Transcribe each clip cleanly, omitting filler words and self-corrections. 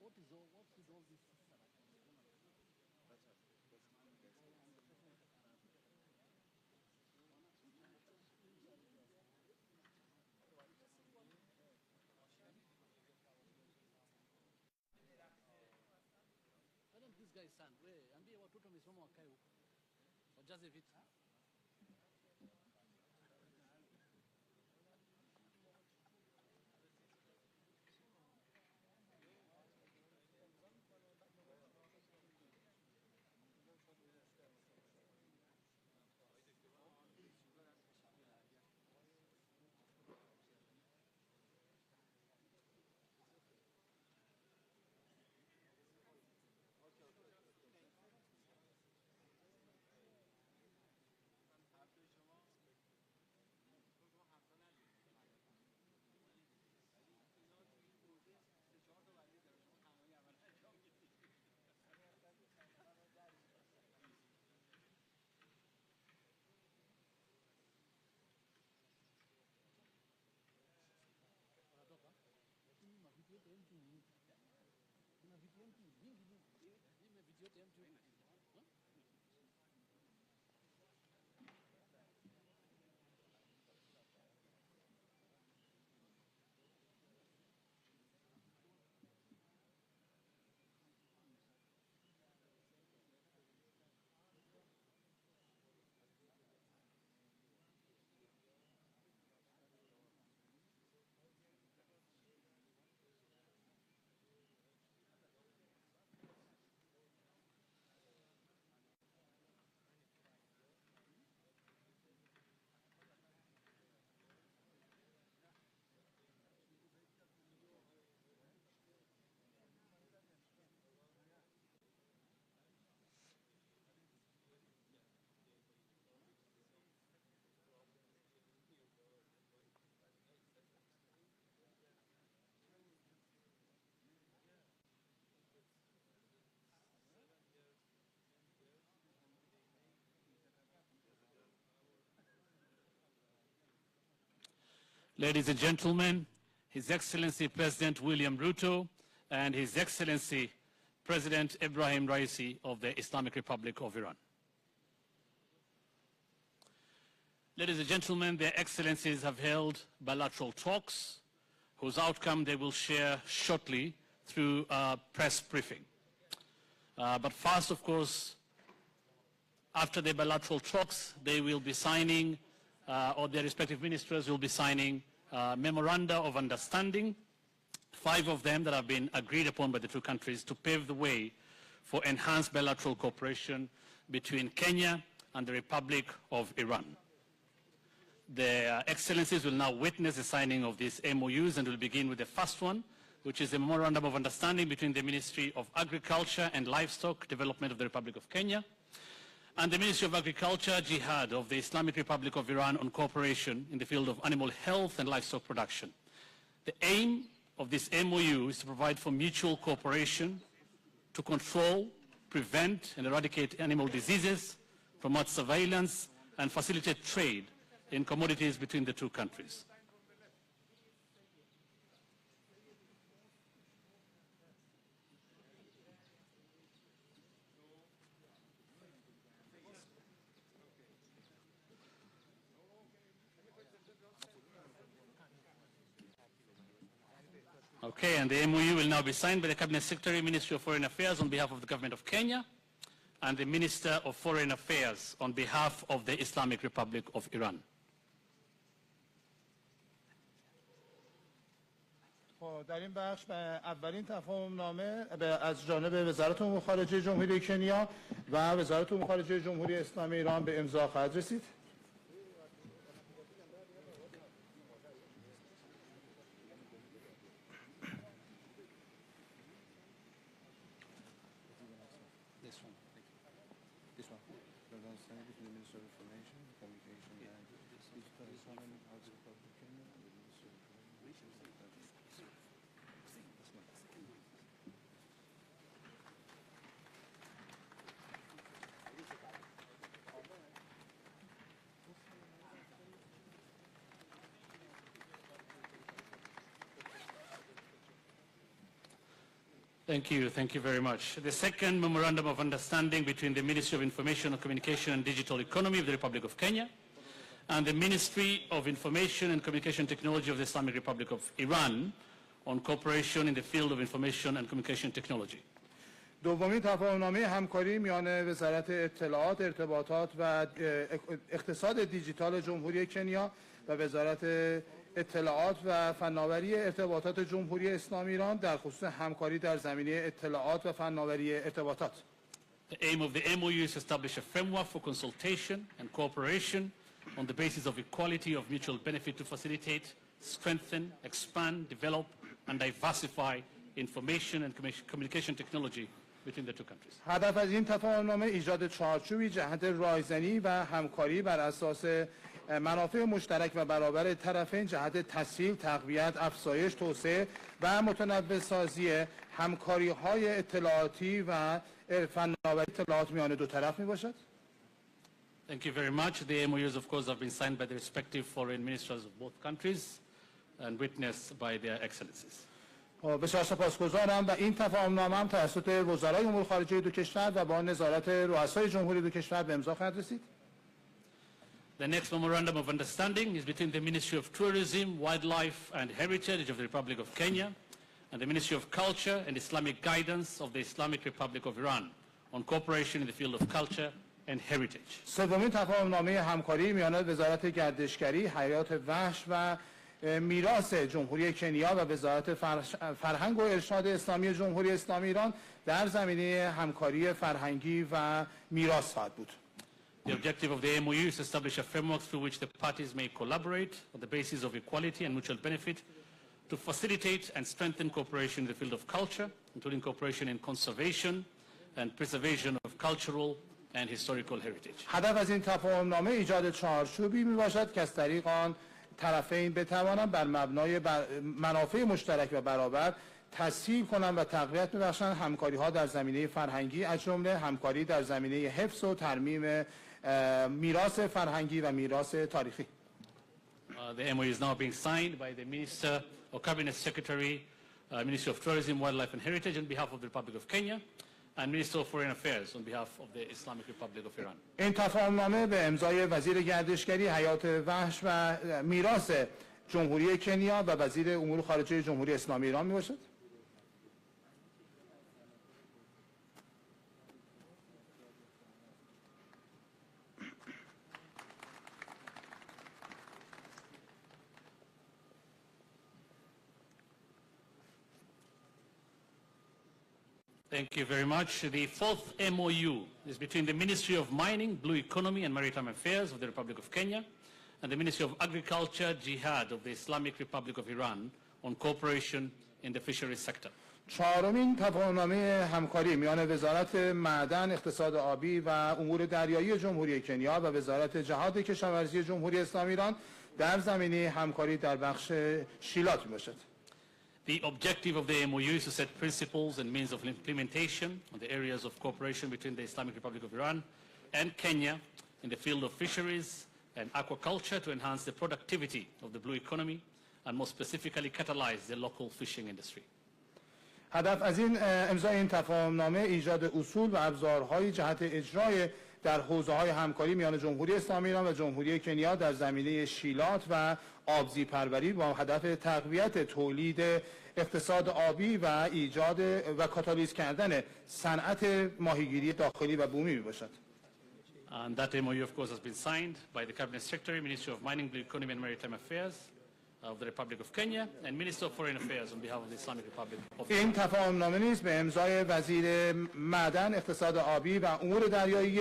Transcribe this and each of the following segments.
What is all this? Why don't this guy stand? Ambie watoto wamesimama wakae huko. Wajaze viti. Ladies and gentlemen, His Excellency President William Ruto and His Excellency President Ibrahim Raisi of the Islamic Republic of Iran. Ladies and gentlemen, their excellencies have held bilateral talks whose outcome they will share shortly through a press briefing. But first, of course, after the bilateral talks, they will be signing, or their respective ministers will be signing memoranda of understanding, 5 of them that have been agreed upon by the 2 countries to pave the way for enhanced bilateral cooperation between Kenya and the Republic of Iran. The excellencies will now witness the signing of these MOUs, and we'll begin with the first one, which is a memorandum of understanding between the Ministry of Agriculture and Livestock Development of the Republic of Kenya and the Ministry of Agriculture, Jihad of the Islamic Republic of Iran on cooperation in the field of animal health and livestock production. The aim of this MOU is to provide for mutual cooperation to control, prevent and eradicate animal diseases, promote surveillance and facilitate trade in commodities between the 2 countries. Okay, and the MOU will now be signed by the Cabinet Secretary, Ministry of Foreign Affairs on behalf of the Government of Kenya, and the Minister of Foreign Affairs on behalf of the Islamic Republic of Iran. در این بخش اولین تفاهم نامه از جانب وزارت امور خارجه جمهوری کنیا و وزارت امور خارجه جمهوری اسلامی ایران به امضا خواهد رسید. Thank you very much. The second Memorandum of Understanding between the Ministry of Information and Communication and Digital Economy of the Republic of Kenya and the Ministry of Information and Communication Technology of the Islamic Republic of Iran on cooperation in the field of information and communication technology. دومین تفاهمنامه همکاری میان وزارت اطلاعات، ارتباطات و اقتصاد دیجیتال جمهوری کنیا و وزارت اطلاعات و فناوری ارتباطات جمهوری اسلامی ایران در خصوص همکاری در زمینه اطلاعات و فناوری ارتباطات. The aim of the MOU is to establish a framework for consultation and cooperation on the basis of equality of mutual benefit to facilitate, strengthen, expand, develop, and diversify information and communication technology between the two countries. هدف از این تفاهمنامه ایجاد چارچوبی جهت رایزنی و همکاری بر اساس منافع مشترک و برابر طرفین جهت تسهیل، تقویت، افزایش، توسعه و متنوع سازی همکاری‌های اطلاعاتی و فناوری اطلاعات میان دو طرف میباشد. Thank you very much. The MOUs, of course, have been signed by the respective foreign ministers of both countries and witnessed by their excellencies. بسیار سپاسگزارم و این تفاهمنامه هم توسط وزرای امور خارجه دو کشور و با نظارت رؤسای جمهوری دو کشور به امضا خواهد رسید. The next memorandum of understanding is between the Ministry of Tourism, Wildlife and Heritage of the Republic of Kenya and the Ministry of Culture and Islamic Guidance of the Islamic Republic of Iran on cooperation in the field of culture and heritage. سومین تفاهمنامه همکاری میان وزارت گردشگری، حیات وحش و میراث جمهوری کنیا و وزارت فرهنگ و ارشاد اسلامی جمهوری اسلامی ایران در زمینه همکاری فرهنگی و میراث خواهد بود. The objective of the MOU is to establish a framework through which the parties may collaborate on the basis of equality and mutual benefit to facilitate and strengthen cooperation in the field of culture, including cooperation in conservation and preservation of cultural and historical heritage. هدف از این تفاهمنامه ایجاد چارچوبی میباشد که از طریق آن طرفین بتوانند بر مبنای منافع مشترک و برابر تسهیل کنند و تقویت ببخشند همکاری‌ها در زمینه فرهنگی از جمله همکاری در زمینه حفظ و ترمیم میراث فرهنگی و میراث تاریخی. The MOU is now being signed by the Minister or Cabinet Secretary, Ministry of Tourism, Wildlife and Heritage on behalf of the Republic of Kenya and Minister of Foreign Affairs on behalf of the Islamic Republic of Iran. این تفاهمنامه به امضای وزیر گردشگری، حیات وحش و میراث جمهوری کنیا و وزیر امور خارجه جمهوری اسلامی ایران میباشد. Thank you very much. The fourth MOU is between the Ministry of Mining, Blue Economy and Maritime Affairs of the Republic of Kenya and the Ministry of Agriculture, Jihad of the Islamic Republic of Iran on cooperation in the fisheries sector. چهارمین تفاهمنامه همکاری میان وزارت معدن، اقتصاد آبی و امور دریایی جمهوری کنیا و وزارت جهاد کشاورزی جمهوری اسلامی ایران در زمینه همکاری در بخش شیلات میباشد. The objective of the MOU is to set principles and means of implementation on the areas of cooperation between the Islamic Republic of Iran and Kenya in the field of fisheries and aquaculture to enhance the productivity of the blue economy and more specifically catalyze the local fishing industry. هدف از این امضای این تفاهمنامه ایجاد اصول و ابزارهای جهت اجرای در حوزه‌های همکاری میان جمهوری اسلامی ایران و جمهوری کنیا در زمینه شیلات و آبزی پروری با هدف تقویت تولید اقتصاد آبی و ایجاد و کاتالیز کردن صنعت ماهیگیری داخلی و بومی میباشد. And that MOU of course has been signed by the Cabinet Secretary, Ministry of Mining, Blue Economy and Maritime Affairs of the Republic of Kenya and Minister of Foreign Affairs on behalf of the Islamic Republic of Iran. این تفاهمنامه نیز به امضای وزیر معدن، اقتصاد آبی و امور دریایی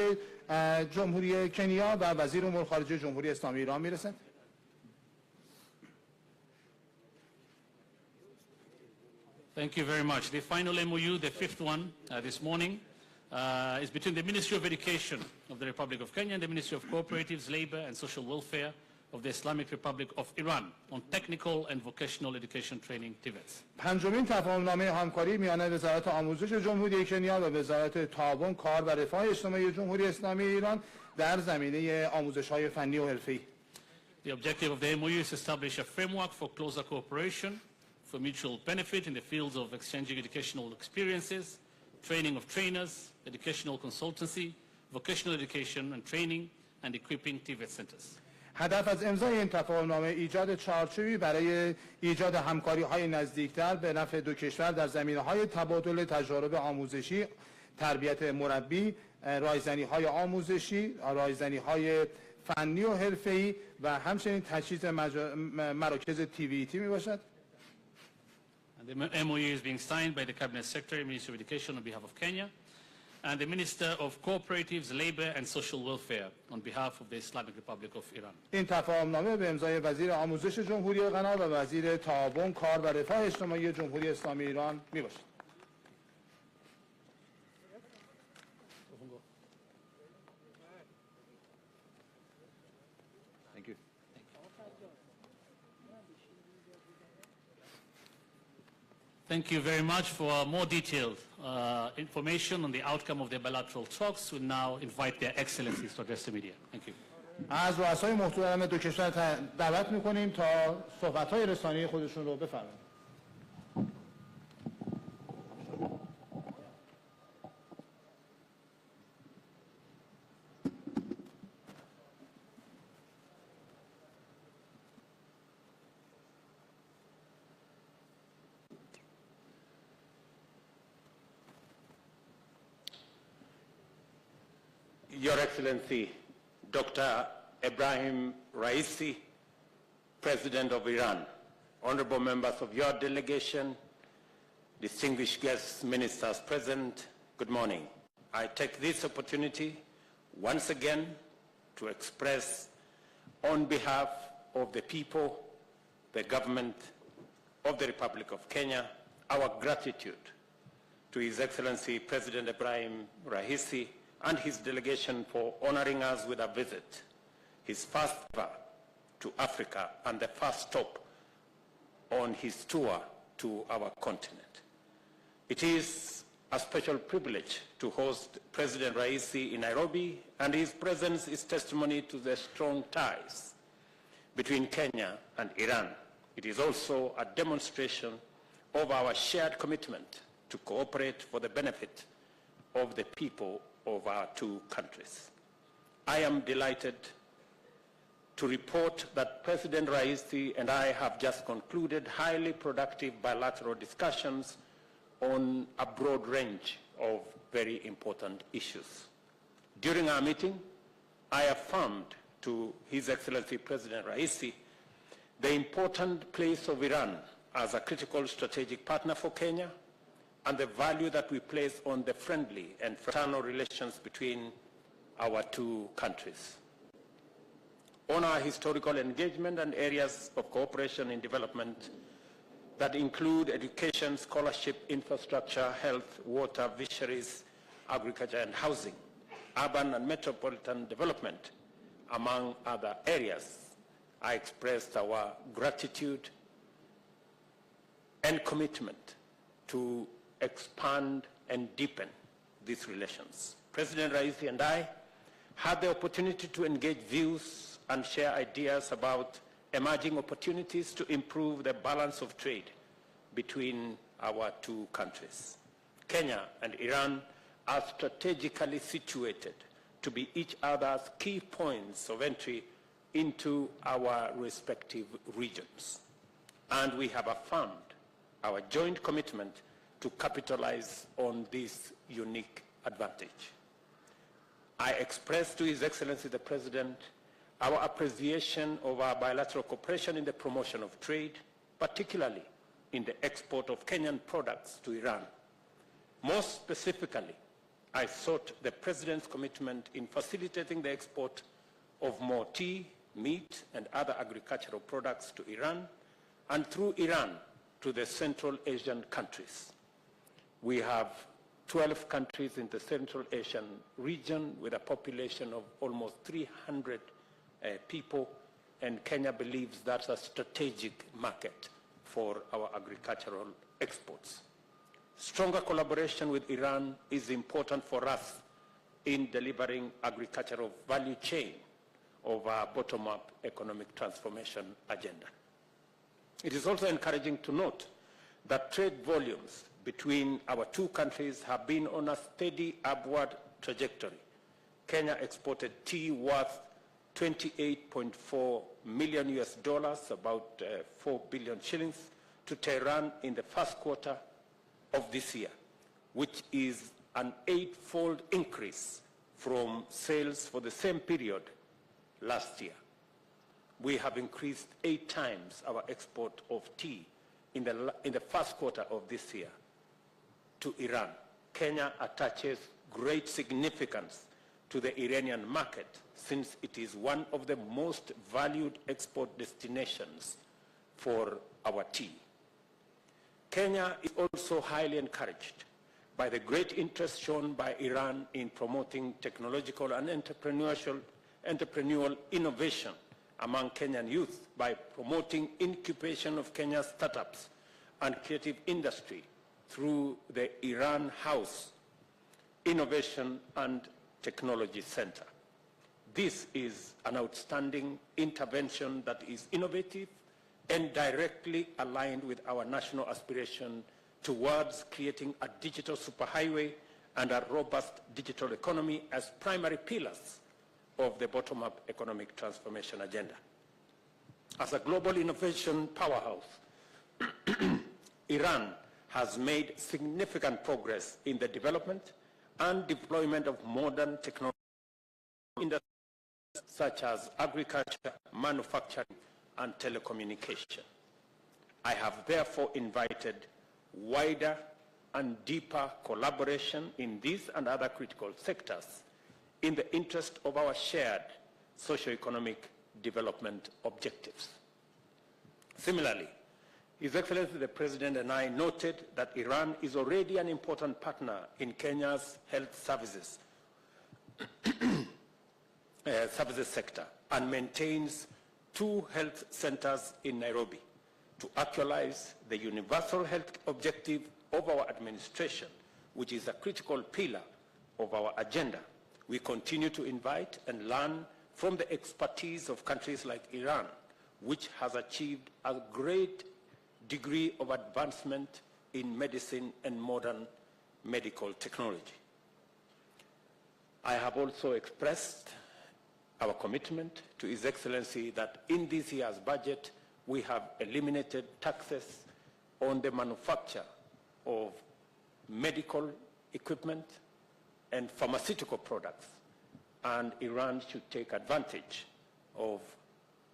جمهوری کنیا و وزیر امور خارجه جمهوری اسلامی ایران میرسد. Thank you very much. The final MOU, the fifth one this morning, is between the Ministry of Education of the Republic of Kenya and the Ministry of Cooperatives, Labor and Social Welfare of the Islamic Republic of Iran on technical and vocational education training TVETs. پنجمین تفاهمنامه همکاری میان وزارت آموزش جمهوری کنیا و وزارت تعاون، کار و رفاه اجتماعی جمهوری اسلامی ایران در زمینه آموزش‌های فنی و حرفه‌ای. The objective of the MOU is to establish a framework for closer cooperation for mutual benefit in the fields of exchanging educational experiences, training of trainers, educational consultancy, vocational education and training, and equipping TVET centers. هدف از امضای این تفاهمنامه ایجاد چارچوبی برای ایجاد همکاری‌های نزدیکتر به نفع دو کشور در زمینه‌های تبادل تجارب آموزشی، تربیت مربی، رایزنی‌های آموزشی، رایزنی‌های فنی و حرفه‌ای و همچنین تجهیز مراکز TVET میباشد. And the MOU is being signed by the Cabinet Secretary, Minister of Education on behalf of Kenya, and the Minister of Cooperatives, Labor and Social Welfare on behalf of the Islamic Republic of Iran. این تفاهمنامه به امضای وزیر آموزش جمهوری غنا و وزیر تعاون، کار و رفاه اجتماعی جمهوری اسلامی ایران میباشد. Thank you very much. For more detailed information on the outcome of the bilateral talks, we now invite their excellencies to address the media. Thank you. از رؤسای محترم دو کشور دعوت می‌کنیم تا صحبت‌های رسانه‌ای خودشون رو بفرمایند. Your Excellency, Dr. Ibrahim Raisi, President of Iran, honorable members of your delegation, distinguished guests, ministers present, good morning. I take this opportunity once again to express on behalf of the people, the government of the Republic of Kenya, our gratitude to His Excellency President Ibrahim Raisi and his delegation for honoring us with a visit, his first ever to Africa and the first stop on his tour to our continent. It is a special privilege to host President Raisi in Nairobi, and his presence is testimony to the strong ties between Kenya and Iran. It is also a demonstration of our shared commitment to cooperate for the benefit of the people of our two countries. I am delighted to report that President Raisi and I have just concluded highly productive bilateral discussions on a broad range of very important issues. During our meeting, I affirmed to His Excellency President Raisi the important place of Iran as a critical strategic partner for Kenya and the value that we place on the friendly and fraternal relations between our two countries. On our historical engagement and areas of cooperation in development that include education, scholarship, infrastructure, health, water, fisheries, agriculture and housing, urban and metropolitan development, among other areas, I expressed our gratitude and commitment to expand and deepen these relations. President Raisi and I had the opportunity to engage views and share ideas about emerging opportunities to improve the balance of trade between our two countries. Kenya and Iran are strategically situated to be each other's key points of entry into our respective regions. And we have affirmed our joint commitment to capitalize on this unique advantage. I express to His Excellency the President our appreciation of our bilateral cooperation in the promotion of trade, particularly in the export of Kenyan products to Iran. Most specifically, I sought the President's commitment in facilitating the export of more tea, meat, and other agricultural products to Iran, and through Iran to the Central Asian countries. We have 12 countries in the Central Asian region with a population of almost 300 people, and Kenya believes that's a strategic market for our agricultural exports. Stronger collaboration with Iran is important for us in delivering agricultural value chain of our bottom-up economic transformation agenda. It is also encouraging to note that trade volumes between our two countries have been on a steady upward trajectory. Kenya exported tea worth $28.4 million US, about 4 billion shillings, to Tehran in the first quarter of this year, which is an 8-fold increase from sales for the same period last year. We have increased 8 times our export of tea in the first quarter of this year to Iran. Kenya attaches great significance to the Iranian market since it is one of the most valued export destinations for our tea. Kenya is also highly encouraged by the great interest shown by Iran in promoting technological and entrepreneurial innovation among Kenyan youth by promoting incubation of Kenya's startups and creative industry through the Iran House Innovation and Technology Center. This is an outstanding intervention that is innovative and directly aligned with our national aspiration towards creating a digital superhighway and a robust digital economy as primary pillars of the bottom-up economic transformation agenda. As a global innovation powerhouse, Iran has made significant progress in the development and deployment of modern technology industries such as agriculture, manufacturing, and telecommunication. I have therefore invited wider and deeper collaboration in these and other critical sectors in the interest of our shared socio-economic development objectives. Similarly, His Excellency the President and I noted that Iran is already an important partner in Kenya's health services sector and maintains 2 health centers in Nairobi to actualize the universal health objective of our administration, which is a critical pillar of our agenda. We continue to invite and learn from the expertise of countries like Iran, which has achieved a great degree of advancement in medicine and modern medical technology. I have also expressed our commitment to His Excellency that in this year's budget, we have eliminated taxes on the manufacture of medical equipment and pharmaceutical products, and Iran should take advantage of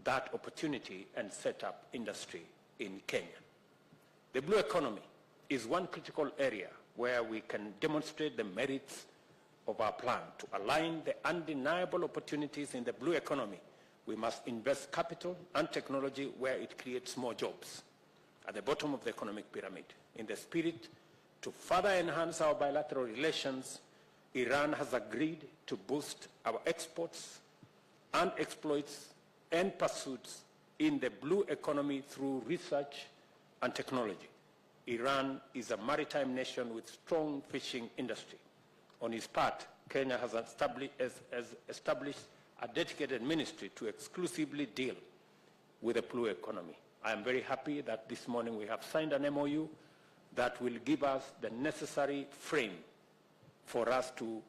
that opportunity and set up industry in Kenya. The blue economy is one critical area where we can demonstrate the merits of our plan. To align the undeniable opportunities in the blue economy, we must invest capital and technology where it creates more jobs, at the bottom of the economic pyramid. In the spirit to further enhance our bilateral relations, Iran has agreed to boost our exports and exploits and pursuits in the blue economy through research and technology. Iran is a maritime nation with strong fishing industry. On its part, Kenya has established a dedicated ministry to exclusively deal with the blue economy. I am very happy that this morning we have signed an MOU that will give us the necessary frame for us to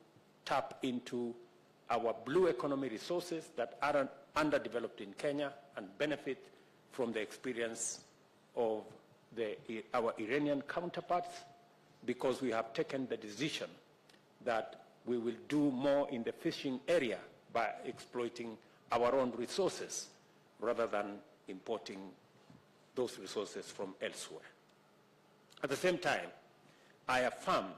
tap into our blue economy resources that are underdeveloped in Kenya and benefit from the experience of our Iranian counterparts, because we have taken the decision that we will do more in the fishing area by exploiting our own resources rather than importing those resources from elsewhere. At the same time, I affirmed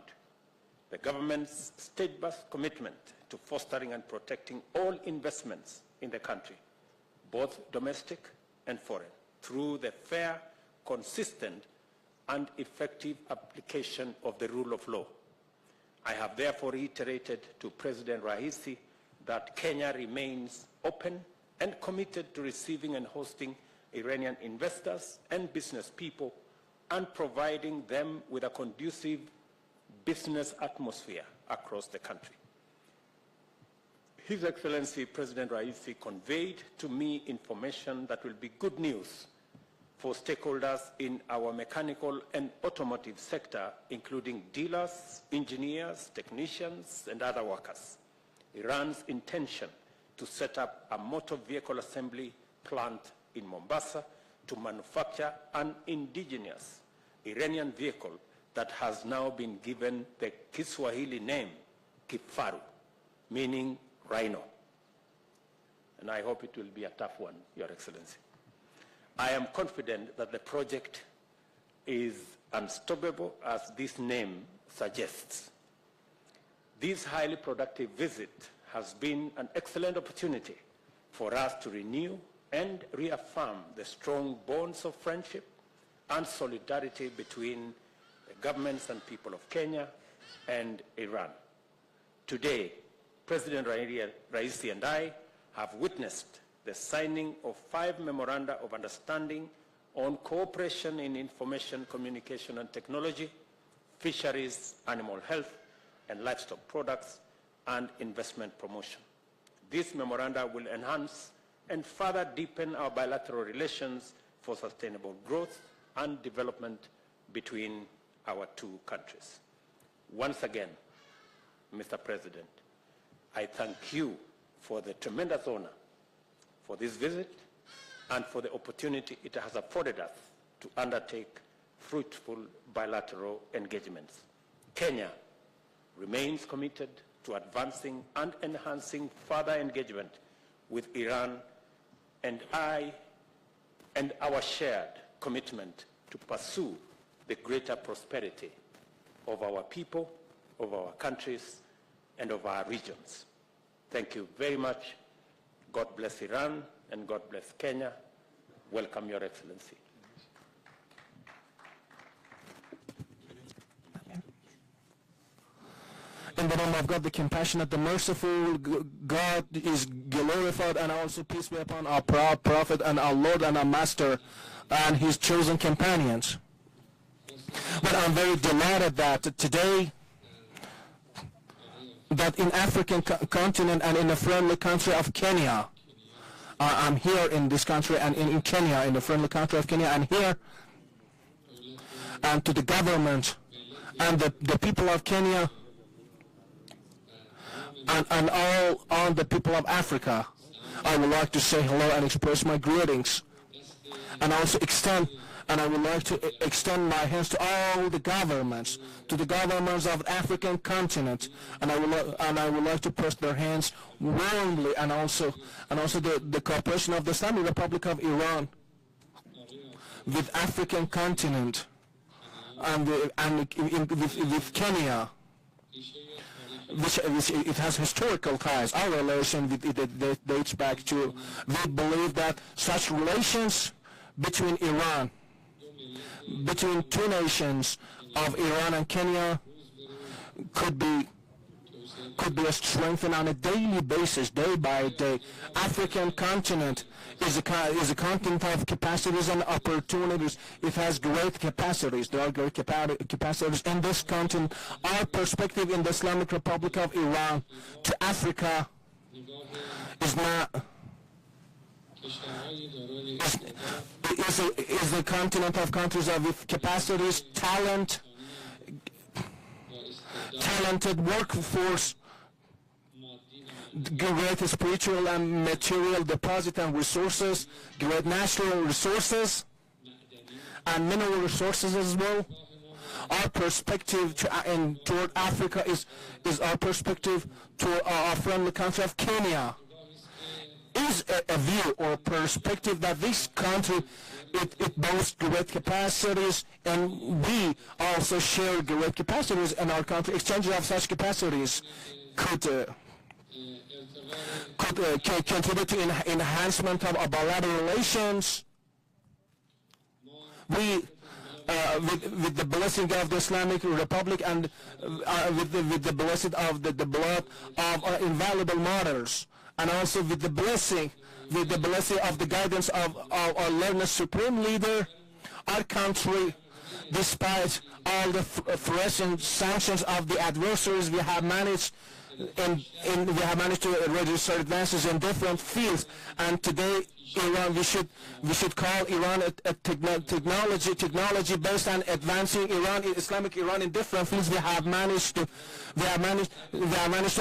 the government's steadfast commitment to fostering and protecting all investments in the country, both domestic and foreign, through the fair, consistent, and effective application of the rule of law. I have therefore reiterated to President Raisi that Kenya remains open and committed to receiving and hosting Iranian investors and business people and providing them with a conducive business atmosphere across the country. His Excellency President Raisi conveyed to me information that will be good news for stakeholders in our mechanical and automotive sector, including dealers, engineers, technicians, and other workers. Iran's intention to set up a motor vehicle assembly plant in Mombasa to manufacture an indigenous Iranian vehicle that has now been given the Kiswahili name Kifaru, meaning rhino. And I hope it will be a tough one, Your Excellency. I am confident that the project is unstoppable, as this name suggests. This highly productive visit has been an excellent opportunity for us to renew and reaffirm the strong bonds of friendship and solidarity between the governments and people of Kenya and Iran. Today, President Raisi and I have witnessed the signing of 5 memoranda of understanding on cooperation in information, communication and technology, fisheries, animal health and livestock products, and investment promotion. These memoranda will enhance and further deepen our bilateral relations for sustainable growth and development between our two countries. Once again, Mr. President, I thank you for the tremendous honor for this visit and for the opportunity it has afforded us to undertake fruitful bilateral engagements. Kenya remains committed to advancing and enhancing further engagement with Iran, and our shared commitment to pursue the greater prosperity of our people, of our countries, and of our regions. Thank you very much. God bless Iran and God bless Kenya. Welcome, Your Excellency. In the name of God, the compassionate, the merciful, God is glorified, and also peace be upon our proud prophet and our Lord and our Master and his chosen companions. But I'm very delighted that today, that in African continent and in the friendly country of Kenya, I'm here in this country and in Kenya, in the friendly country of Kenya, and here, and to the government and the people of Kenya, and all the people of Africa, I would like to say hello and express my greetings, and also I would like to extend my hands to all the governments, to the governments of the African continent, and I would like to press their hands warmly, and also the cooperation of the Islamic Republic of Iran with African continent and with Kenya, which it has historical ties. Our relation with it dates back to, we believe that such relations between two nations of Iran and Kenya could be strengthened on a daily basis, day by day. African continent is a continent of capacities and opportunities. It has great capacities. There are great capacities in this continent. Our perspective in the Islamic Republic of Iran to Africa is not is a continent of countries with capacities, talented workforce, great spiritual and material deposit and resources, great natural resources, and mineral resources as well. Our perspective toward Africa is our perspective toward our friendly country of Kenya. Is a view or perspective that this country, it boasts great capacities, and we also share great capacities in our country. Exchange of such capacities could contribute to enhancement of our bilateral relations. We, with the blessing of the Islamic Republic and with the blessing of the blood of our invaluable martyrs, and also with the blessing with the blessing of the guidance of our learned supreme leader, our country, despite all the threatened sanctions of the adversaries, we have managed to register advances in different fields. And today, Iran, we should call Iran a technology based on advancing Iran, Islamic Iran in different fields. We have managed to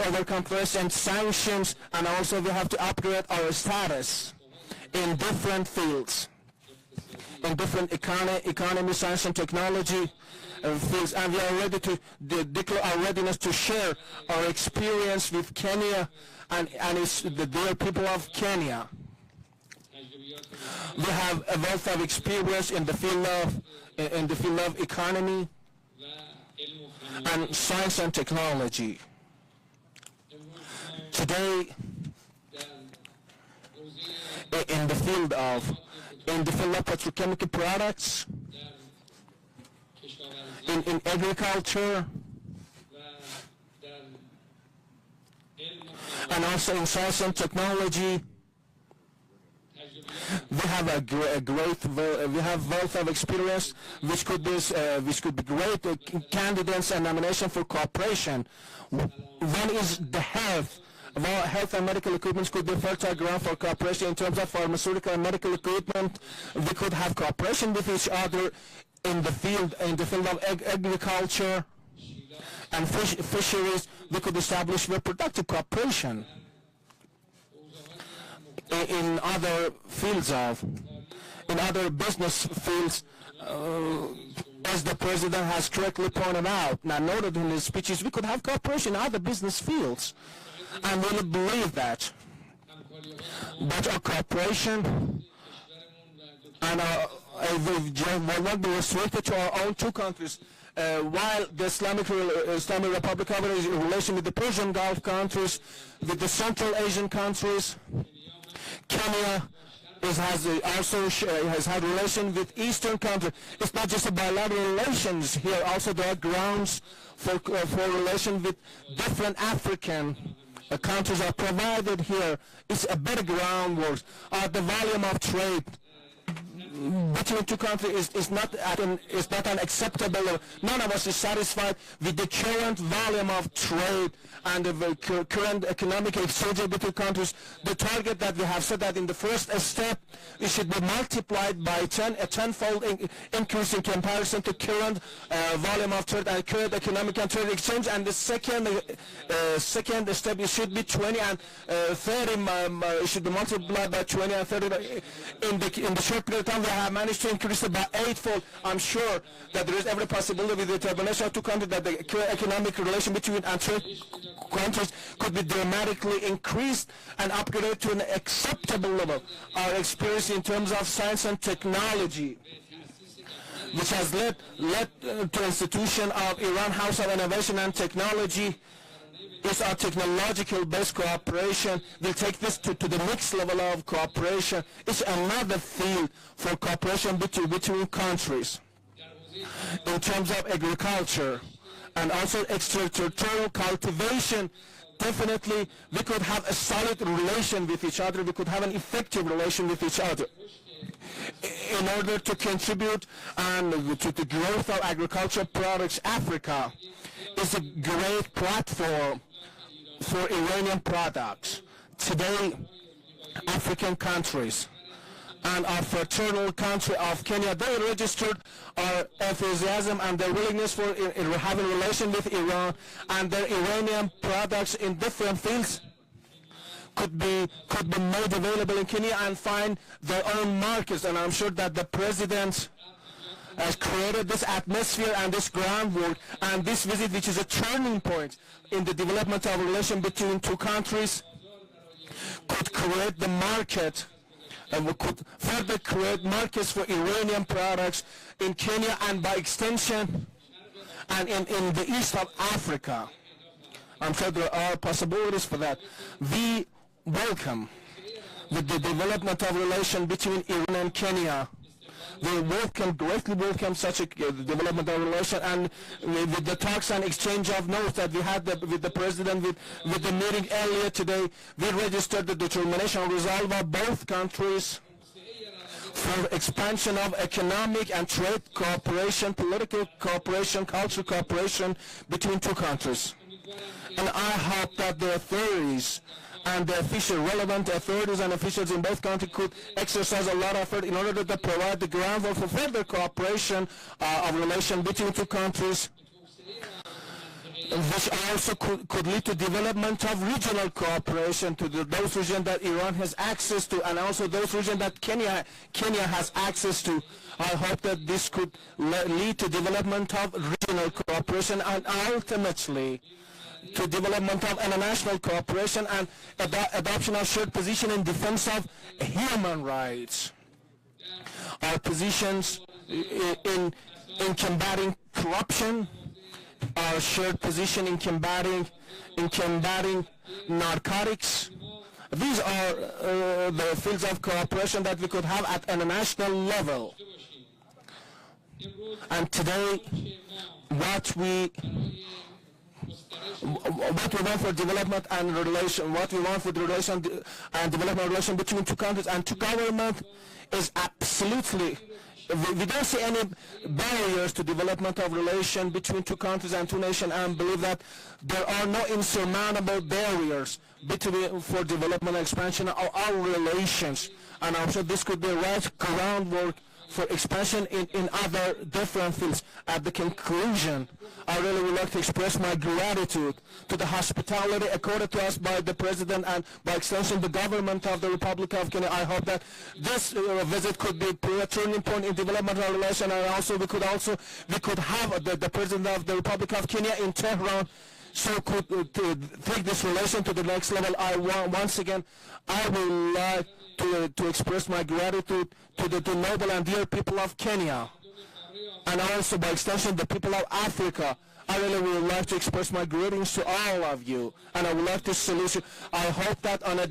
overcome present sanctions, and also we have to upgrade our status in different fields, in different economy, science, and technology fields, and we are ready to declare our readiness to share our experience with Kenya and the dear people of Kenya. We have a wealth of experience in the field of economy and science and technology. Today, in the field of petrochemical products, in agriculture, and also in science and technology, we have we have wealth of experience, which could be great candidates and nomination for cooperation. One is the health. Health and medical equipment could be fertile ground for cooperation in terms of pharmaceutical and medical equipment. We could have cooperation with each other in the field of agriculture and fisheries. We could establish reproductive cooperation. In other business fields, as the president has correctly pointed out, and noted in his speeches, we could have cooperation in other business fields. And we believe that. But our cooperation and will not be restricted to our own two countries. While the Islamic Republic of Iran is in relation with the Persian Gulf countries, with the Central Asian countries, Kenya has had relation with Eastern countries. It's not just a bilateral relations here. Also, there are grounds for relation with different African countries are provided here. It's a better groundwork. The volume of trade between two countries is not unacceptable. None of us is satisfied with the current volume of trade and the current economic exchange between countries. The target that we have set that in the first step, it should be multiplied by 10, a tenfold increase in comparison to current volume of trade and current economic and trade exchange. And the second step, it should be 20 and 30. It should be multiplied by 20 and 30 in the short period of time. We have managed to increase it by eightfold. I'm sure that there is every possibility with the determination of two countries that the economic relation between trade countries could be dramatically increased and upgraded to an acceptable level. Our experience in terms of science and technology, which has led to institution of Iran House of Innovation and Technology, is our technological based cooperation. We'll take this to the next level of cooperation. It's another field for cooperation between countries. In terms of agriculture and also extraterritorial cultivation, definitely we could have a solid relation with each other. We could have an effective relation with each other in order to contribute to the growth of agricultural products. Africa is a great platform for Iranian products. Today, African countries and our fraternal country of Kenya, they registered our enthusiasm and their willingness for having a relation with Iran, and their Iranian products in different fields could be made available in Kenya and find their own markets. And I'm sure that the president has created this atmosphere and this groundwork, and this visit, which is a turning point in the development of a relation between two countries, could create the market, and we could further create markets for Iranian products in Kenya and by extension and in the east of Africa. I'm sure there are possibilities for that. We welcome the development of relation between Iran and Kenya We greatly welcome such a developmental relation, and with the talks and exchange of notes that we had with the President with the meeting earlier today, we registered the determination and resolve of both countries for expansion of economic and trade cooperation, political cooperation, cultural cooperation between two countries. And I hope that the authorities and the relevant authorities and officials in both countries could exercise a lot of effort in order to provide the groundwork for further cooperation of relation between two countries, which also could lead to development of regional cooperation to those regions that Iran has access to, and also those regions that Kenya has access to. I hope that this could lead to development of regional cooperation and ultimately to development of international cooperation and adoption of shared position in defense of human rights. Our positions in combating corruption, our shared position in combating narcotics. These are the fields of cooperation that we could have at international level. And today, what we want for development and relation, what we want for the relation and development relation between two countries and two governments is absolutely. We don't see any barriers to development of relation between two countries and two nations, and believe that there are no insurmountable barriers for development and expansion of our relations. And I'm sure this could be the right groundwork for expansion in other different fields. At the conclusion, I really would like to express my gratitude to the hospitality accorded to us by the President and by extension the government of the Republic of Kenya. I hope that this visit could be a turning point in developmental relations, and also we could have the President of the Republic of Kenya in Tehran, so could to take this relation to the next level. Once again, I would like to express my gratitude to the noble and dear people of Kenya, and also by extension the people of Africa. I really would like to express my greetings to all of you, and I would like to salute you. I hope that on a